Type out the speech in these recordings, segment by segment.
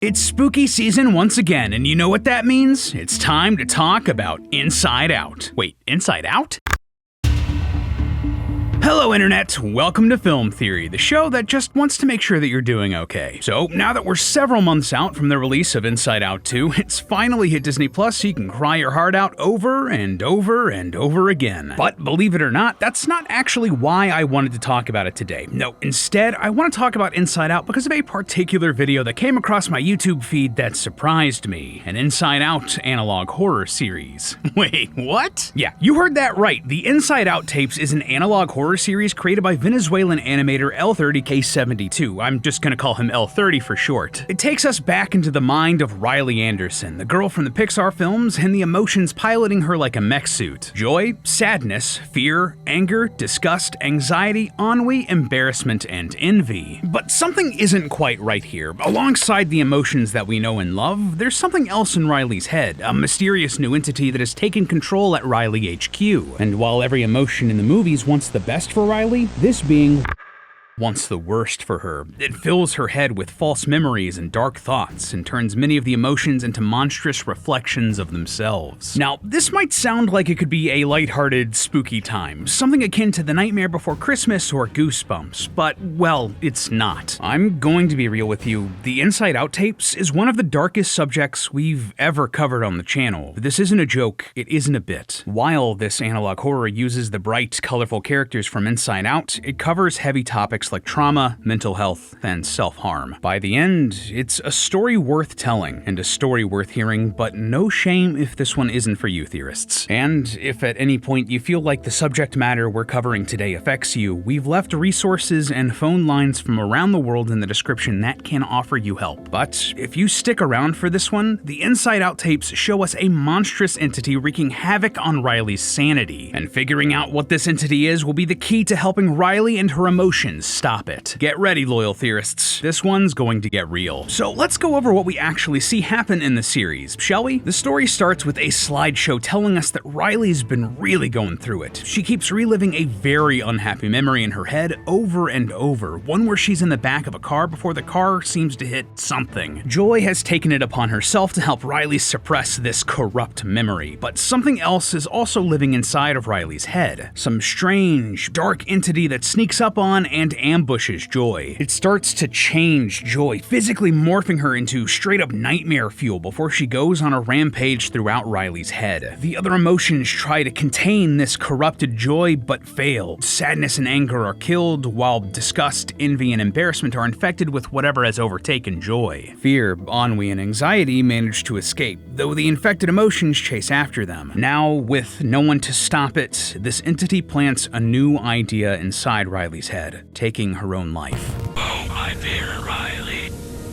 It's spooky season once again, and you know what that means? It's time to talk about Inside Out. Wait, Inside Out? Hello Internet, welcome to Film Theory, the show that just wants to make sure that you're doing okay. So, now that we're several months out from the release of Inside Out 2, it's finally hit Disney Plus so you can cry your heart out over and over and over again. But believe it or not, that's not actually why I wanted to talk about it today. No, instead, I want to talk about Inside Out because of a particular video that came across my YouTube feed that surprised me. An Inside Out analog horror series. Wait, what? Yeah, you heard that right. The Inside Out tapes is an analog horror series created by Venezuelan animator L30K72. I'm just gonna call him L30 for short. It takes us back into the mind of Riley Anderson, the girl from the Pixar films, and the emotions piloting her like a mech suit. Joy, sadness, fear, anger, disgust, anxiety, ennui, embarrassment, and envy. But something isn't quite right here. Alongside the emotions that we know and love, there's something else in Riley's head, a mysterious new entity that has taken control at Riley HQ. And while every emotion in the movies wants the best for Riley, this being wants the worst for her. It fills her head with false memories and dark thoughts and turns many of the emotions into monstrous reflections of themselves. Now, this might sound like it could be a lighthearted, spooky time, something akin to The Nightmare Before Christmas or Goosebumps, but, well, it's not. I'm going to be real with you. The Inside Out tapes is one of the darkest subjects we've ever covered on the channel. This isn't a joke, it isn't a bit. While this analog horror uses the bright, colorful characters from Inside Out, it covers heavy topics like trauma, mental health, and self-harm. By the end, it's a story worth telling and a story worth hearing, but no shame if this one isn't for you theorists. And if at any point you feel like the subject matter we're covering today affects you, we've left resources and phone lines from around the world in the description that can offer you help. But if you stick around for this one, the Inside Out tapes show us a monstrous entity wreaking havoc on Riley's sanity. And figuring out what this entity is will be the key to helping Riley and her emotions stop it. Get ready, loyal theorists. This one's going to get real. So let's go over what we actually see happen in the series, shall we? The story starts with a slideshow telling us that Riley's been really going through it. She keeps reliving a very unhappy memory in her head over and over, one where she's in the back of a car before the car seems to hit something. Joy has taken it upon herself to help Riley suppress this corrupt memory, but something else is also living inside of Riley's head. Some strange, dark entity that sneaks up on and ambushes Joy. It starts to change Joy, physically morphing her into straight-up nightmare fuel before she goes on a rampage throughout Riley's head. The other emotions try to contain this corrupted Joy, but fail. Sadness and anger are killed, while disgust, envy, and embarrassment are infected with whatever has overtaken Joy. Fear, ennui, and anxiety manage to escape, though the infected emotions chase after them. Now, with no one to stop it, this entity plants a new idea inside Riley's head, taking her own life. Oh, my dear Riley,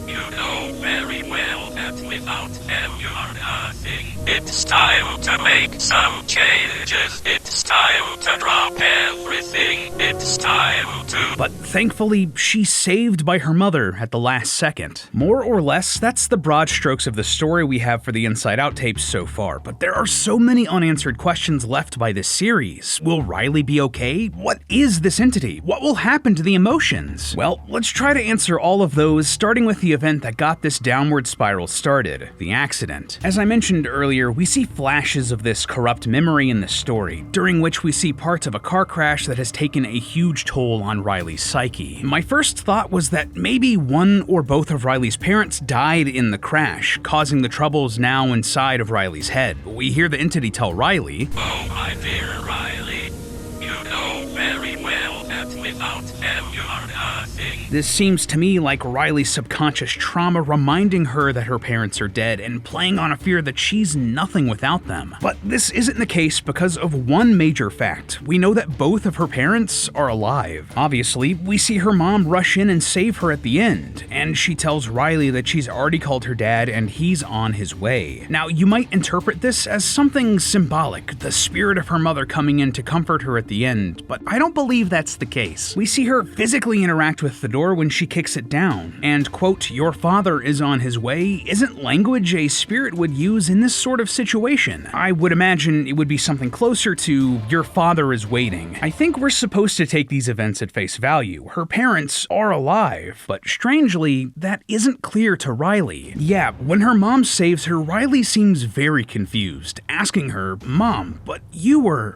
you know very well that without them you are nothing. It's time to make some changes. It's time to drop everything. It's time to... But thankfully, she's saved by her mother at the last second. More or less, that's the broad strokes of the story we have for the Inside Out tapes so far, but there are so many unanswered questions left by this series. Will Riley be okay? What is this entity? What will happen to the emotions? Well, let's try to answer all of those, starting with the event that got this downward spiral started, the accident. As I mentioned earlier, we see flashes of this corrupt memory in the story, during which we see parts of a car crash that has taken a huge toll on Riley's psyche. My first thought was that maybe one or both of Riley's parents died in the crash, causing the troubles now inside of Riley's head. We hear the entity tell Riley, Oh, my dear Riley, you know very well that without them you are nothing. This seems to me like Riley's subconscious trauma reminding her that her parents are dead and playing on a fear that she's nothing without them. But this isn't the case because of one major fact. We know that both of her parents are alive. Obviously, we see her mom rush in and save her at the end, and she tells Riley that she's already called her dad and he's on his way. Now, you might interpret this as something symbolic, the spirit of her mother coming in to comfort her at the end, but I don't believe that's the case. We see her physically interact with the door when she kicks it down. And, quote, "Your father is on his way" isn't language a spirit would use in this sort of situation. I would imagine it would be something closer to "your father is waiting." I think we're supposed to take these events at face value. Her parents are alive, but strangely, that isn't clear to Riley. Yeah, when her mom saves her, Riley seems very confused, asking her, "Mom, but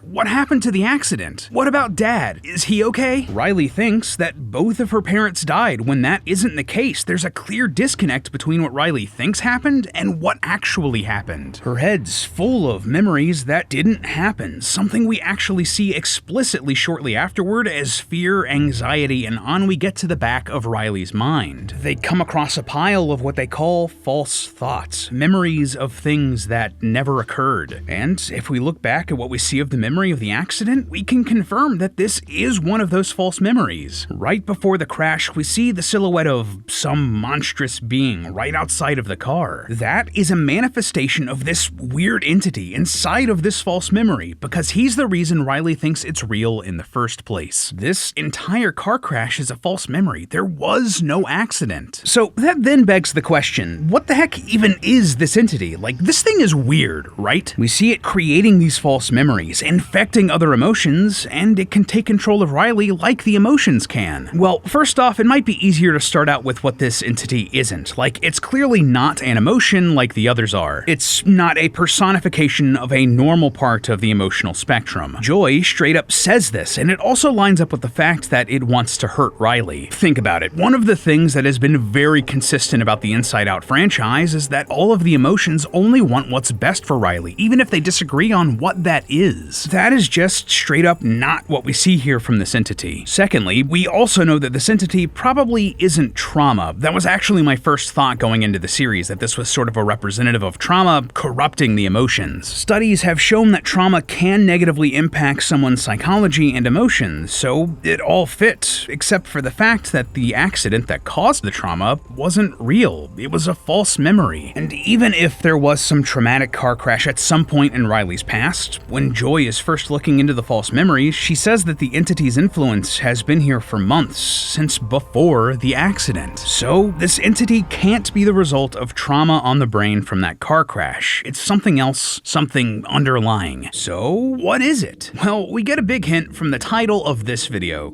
what happened to the accident? What about Dad? Is he okay?" Riley thinks that both of her parents died when that isn't the case. There's a clear disconnect between what Riley thinks happened and what actually happened. Her head's full of memories that didn't happen, something we actually see explicitly shortly afterward as fear, anxiety, and on we get to the back of Riley's mind. They come across a pile of what they call false thoughts, memories of things that never occurred. And if we look back at what we see of the memory of the accident, we can confirm that this is one of those false memories. Right before the crash, we see the silhouette of some monstrous being right outside of the car. That is a manifestation of this weird entity inside of this false memory, because he's the reason Riley thinks it's real in the first place. This entire car crash is a false memory. There was no accident. So that then begs the question, what the heck even is this entity? Like, this thing is weird, right? We see it creating these false memories, infecting other emotions, and it can take control of Riley like the emotions can. Well, first off, it might be easier to start out with what this entity isn't. Like, it's clearly not an emotion like the others are. It's not a personification of a normal part of the emotional spectrum. Joy straight up says this, and it also lines up with the fact that it wants to hurt Riley. Think about it. One of the things that has been very consistent about the Inside Out franchise is that all of the emotions only want what's best for Riley, even if they disagree on what that is. That is just straight up not what we see here from this entity. Secondly, we also know that this entity probably isn't trauma. That was actually my first thought going into the series, that this was sort of a representative of trauma corrupting the emotions. Studies have shown that trauma can negatively impact someone's psychology and emotions, so it all fit, except for the fact that the accident that caused the trauma wasn't real. It was a false memory. And even if there was some traumatic car crash at some point in Riley's past, when Joy is first looking into the false memories, she says that the entity's influence has been here for months, since before the accident. So this entity can't be the result of trauma on the brain from that car crash. It's something else, something underlying. So what is it? Well, we get a big hint from the title of this video.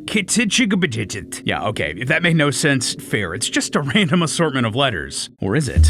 Yeah, okay, if that made no sense, fair. It's just a random assortment of letters. Or is it?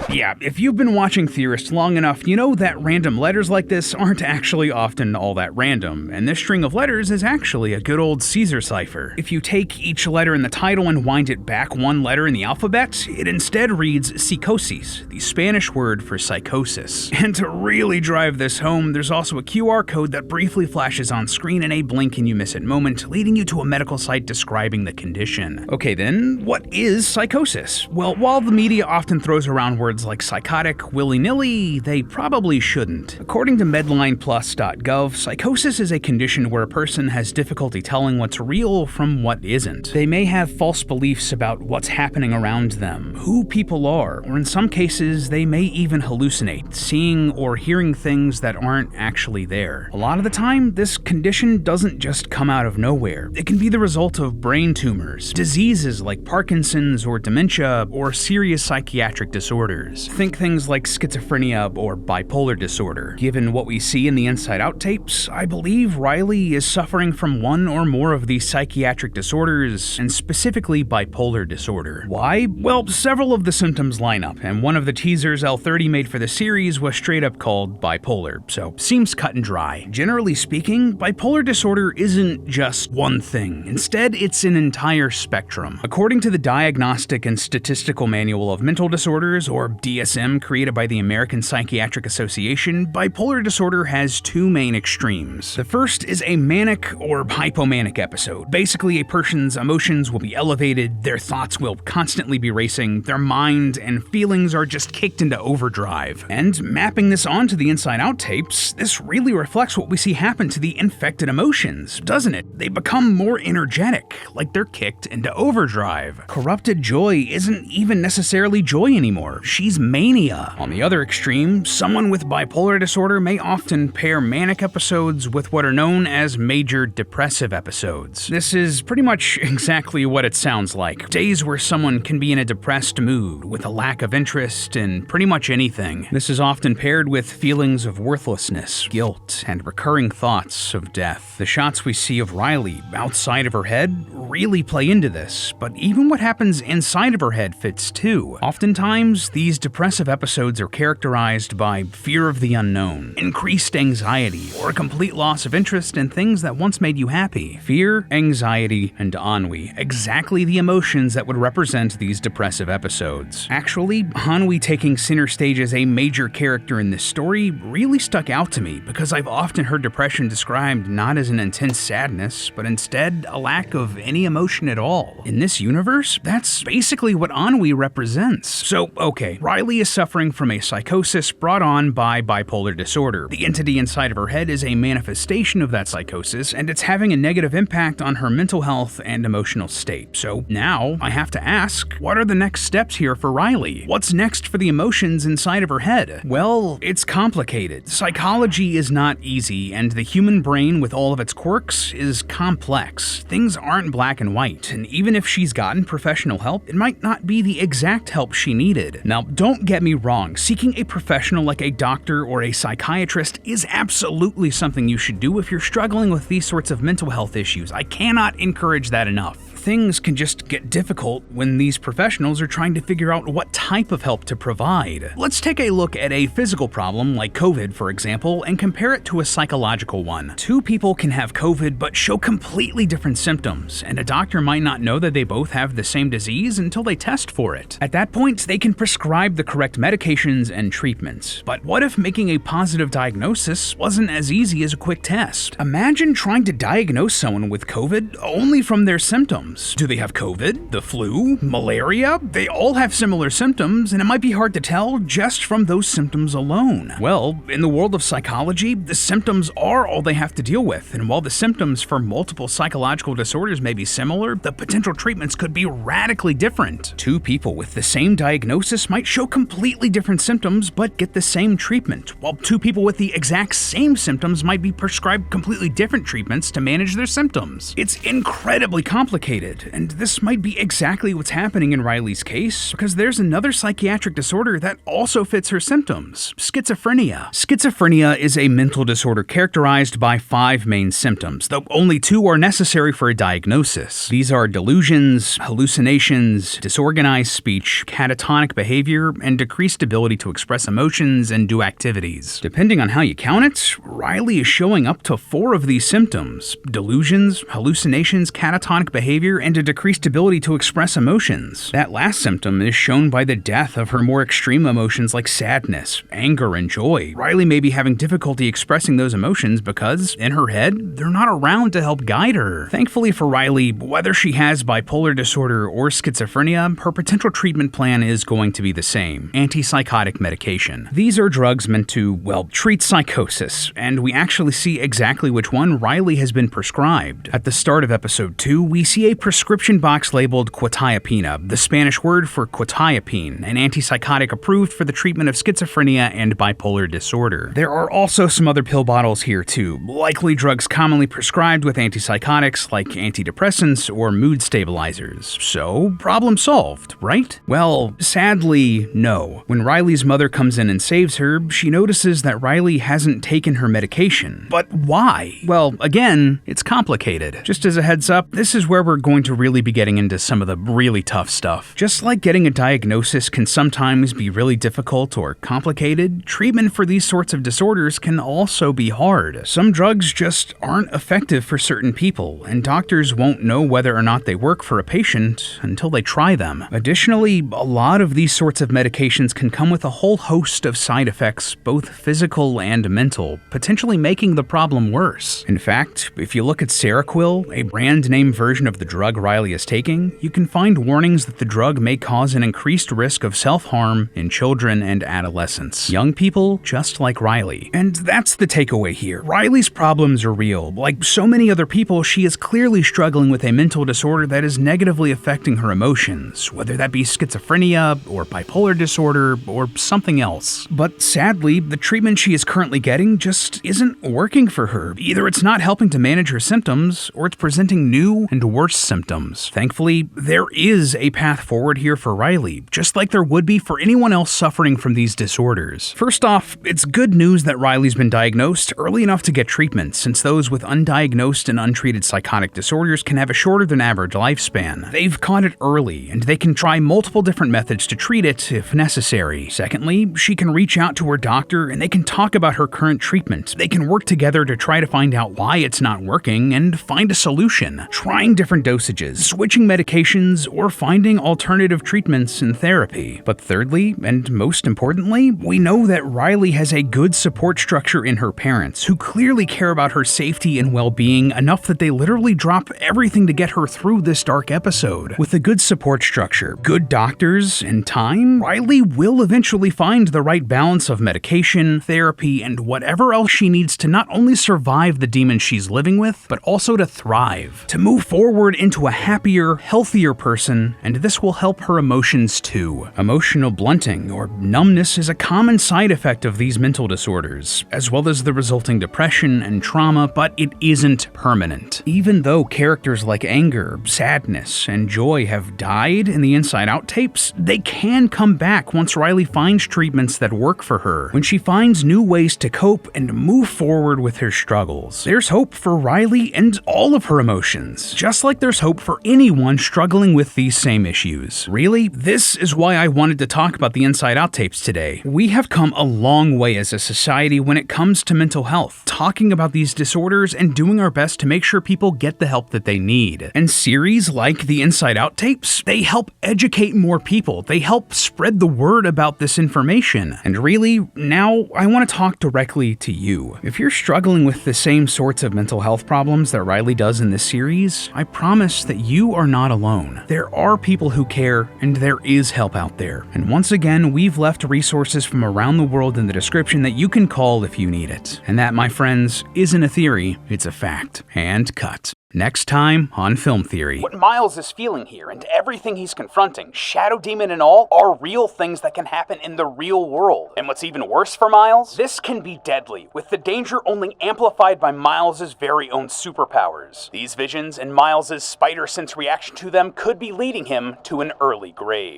Yeah, if you've been watching Theorists long enough, you know that random letters like this aren't actually often all that random, and this string of letters is actually a good old Caesar cipher. If you take each letter in the title and wind it back one letter in the alphabet, it instead reads psicosis, the Spanish word for psychosis. And to really drive this home, there's also a QR code that briefly flashes on screen in a blink and you miss it moment, leading you to a medical site describing the condition. Okay then, what is psychosis? Well, while the media often throws around words like psychotic willy-nilly, they probably shouldn't. According to medlineplus.gov, psychosis is a condition where a person has difficulty telling what's real from what isn't. They may have false beliefs about what's happening around them, who people are, or in some cases, they may even hallucinate, seeing or hearing things that aren't actually there. A lot of the time, this condition doesn't just come out of nowhere. It can be the result of brain tumors, diseases like Parkinson's or dementia, or serious psychiatric disorders. Think things like schizophrenia or bipolar disorder. Given what we see in the Inside Out tapes, I believe Riley is suffering from one or more of these psychiatric disorders, and specifically bipolar disorder. Why? Well, several of the symptoms line up, and one of the teasers L30 made for the series was straight up called bipolar, so seems cut and dry. Generally speaking, bipolar disorder isn't just one thing. Instead, it's an entire spectrum. According to the Diagnostic and Statistical Manual of Mental Disorders, or DSM, created by the American Psychiatric Association, bipolar disorder has two main extremes. The first is a manic or hypomanic episode. Basically, a person's emotions will be elevated, their thoughts will constantly be racing, their mind and feelings are just kicked into overdrive. And mapping this onto the Inside Out tapes, this really reflects what we see happen to the infected emotions, doesn't it? They become more energetic, like they're kicked into overdrive. Corrupted Joy isn't even necessarily Joy anymore. She's she's mania. On the other extreme, someone with bipolar disorder may often pair manic episodes with what are known as major depressive episodes. This is pretty much exactly what it sounds like. Days where someone can be in a depressed mood with a lack of interest in pretty much anything. This is often paired with feelings of worthlessness, guilt, and recurring thoughts of death. The shots we see of Riley outside of her head really play into this, but even what happens inside of her head fits too. Oftentimes, these depressive episodes are characterized by fear of the unknown, increased anxiety, or a complete loss of interest in things that once made you happy. Fear, anxiety, and ennui, exactly the emotions that would represent these depressive episodes. Actually, ennui taking center stage as a major character in this story really stuck out to me because I've often heard depression described not as an intense sadness, but instead a lack of any emotion at all. In this universe, that's basically what ennui represents. So, okay, Riley is suffering from a psychosis brought on by bipolar disorder. The entity inside of her head is a manifestation of that psychosis, and it's having a negative impact on her mental health and emotional state. So now, I have to ask, what are the next steps here for Riley? What's next for the emotions inside of her head? Well, it's complicated. Psychology is not easy, and the human brain, with all of its quirks, is complex. Things aren't black and white, and even if she's gotten professional help, it might not be the exact help she needed. Now, don't get me wrong, seeking a professional like a doctor or a psychiatrist is absolutely something you should do if you're struggling with these sorts of mental health issues. I cannot encourage that enough. Things can just get difficult when these professionals are trying to figure out what type of help to provide. Let's take a look at a physical problem like COVID, for example, and compare it to a psychological one. Two people can have COVID but show completely different symptoms, and a doctor might not know that they both have the same disease until they test for it. At that point, they can prescribe the correct medications and treatments. But what if making a positive diagnosis wasn't as easy as a quick test? Imagine trying to diagnose someone with COVID only from their symptoms. Do they have COVID, the flu, malaria? They all have similar symptoms, and it might be hard to tell just from those symptoms alone. Well, in the world of psychology, the symptoms are all they have to deal with, and while the symptoms for multiple psychological disorders may be similar, the potential treatments could be radically different. Two people with the same diagnosis might show completely different symptoms but get the same treatment, while two people with the exact same symptoms might be prescribed completely different treatments to manage their symptoms. It's incredibly complicated, and this might be exactly what's happening in Riley's case, because there's another psychiatric disorder that also fits her symptoms: schizophrenia. Schizophrenia is a mental disorder characterized by 5 main symptoms, though only 2 are necessary for a diagnosis. These are delusions, hallucinations, disorganized speech, catatonic behavior, and decreased ability to express emotions and do activities. Depending on how you count it, Riley is showing up to 4 of these symptoms: delusions, hallucinations, catatonic behavior, and a decreased ability to express emotions. That last symptom is shown by the death of her more extreme emotions like sadness, anger, and joy. Riley may be having difficulty expressing those emotions because, in her head, they're not around to help guide her. Thankfully for Riley, whether she has bipolar disorder or schizophrenia, her potential treatment plan is going to be the same: antipsychotic medication. These are drugs meant to, well, treat psychosis, and we actually see exactly which one Riley has been prescribed. At the start of episode 2, we see a prescription box labeled quetiapina, the Spanish word for quetiapine, an antipsychotic approved for the treatment of schizophrenia and bipolar disorder. There are also some other pill bottles here too, likely drugs commonly prescribed with antipsychotics like antidepressants or mood stabilizers. So, problem solved, right? Well, sadly, no. When Riley's mother comes in and saves her, she notices that Riley hasn't taken her medication. But why? Well, again, it's complicated. Just as a heads up, this is where we're going to really be getting into some of the really tough stuff. Just like getting a diagnosis can sometimes be really difficult or complicated, treatment for these sorts of disorders can also be hard. Some drugs just aren't effective for certain people, and doctors won't know whether or not they work for a patient until they try them. Additionally, a lot of these sorts of medications can come with a whole host of side effects, both physical and mental, potentially making the problem worse. In fact, if you look at Seroquel, a brand name version of the drug drug Riley is taking, you can find warnings that the drug may cause an increased risk of self-harm in children and adolescents. Young people just like Riley. And that's the takeaway here. Riley's problems are real. Like so many other people, she is clearly struggling with a mental disorder that is negatively affecting her emotions, whether that be schizophrenia or bipolar disorder or something else. But sadly, the treatment she is currently getting just isn't working for her. Either it's not helping to manage her symptoms, or it's presenting new and worse symptoms. Thankfully, there is a path forward here for Riley, just like there would be for anyone else suffering from these disorders. First off, it's good news that Riley's been diagnosed early enough to get treatment, since those with undiagnosed and untreated psychotic disorders can have a shorter than average lifespan. They've caught it early, and they can try multiple different methods to treat it if necessary. Secondly, she can reach out to her doctor and they can talk about her current treatment. They can work together to try to find out why it's not working and find a solution, trying different dosages, switching medications, or finding alternative treatments and therapy. But thirdly, and most importantly, we know that Riley has a good support structure in her parents, who clearly care about her safety and well-being enough that they literally drop everything to get her through this dark episode. With a good support structure, good doctors, and time, Riley will eventually find the right balance of medication, therapy, and whatever else she needs to not only survive the demons she's living with, but also to thrive, to move forward into a happier, healthier person, and this will help her emotions too. Emotional blunting or numbness is a common side effect of these mental disorders, as well as the resulting depression and trauma, but it isn't permanent. Even though characters like anger, sadness, and joy have died in the Inside Out tapes, they can come back once Riley finds treatments that work for her, when she finds new ways to cope and move forward with her struggles. There's hope for Riley and all of her emotions, just like there's hope for anyone struggling with these same issues. Really, this is why I wanted to talk about the Inside Out tapes today. We have come a long way as a society when it comes to mental health, talking about these disorders and doing our best to make sure people get the help that they need. And series like the Inside Out tapes, they help educate more people. They help spread the word about this information. And really, now I want to talk directly to you. If you're struggling with the same sorts of mental health problems that Riley does in this series, I promise that you are not alone. There are people who care, and there is help out there. And once again, we've left resources from around the world in the description that you can call if you need it. And that, my friends, isn't a theory, it's a fact. And cut. Next time on Film Theory. What Miles is feeling here and everything he's confronting, Shadow Demon and all, are real things that can happen in the real world. And what's even worse for Miles, this can be deadly, with the danger only amplified by Miles' very own superpowers. These visions and Miles' spider sense reaction to them could be leading him to an early grave.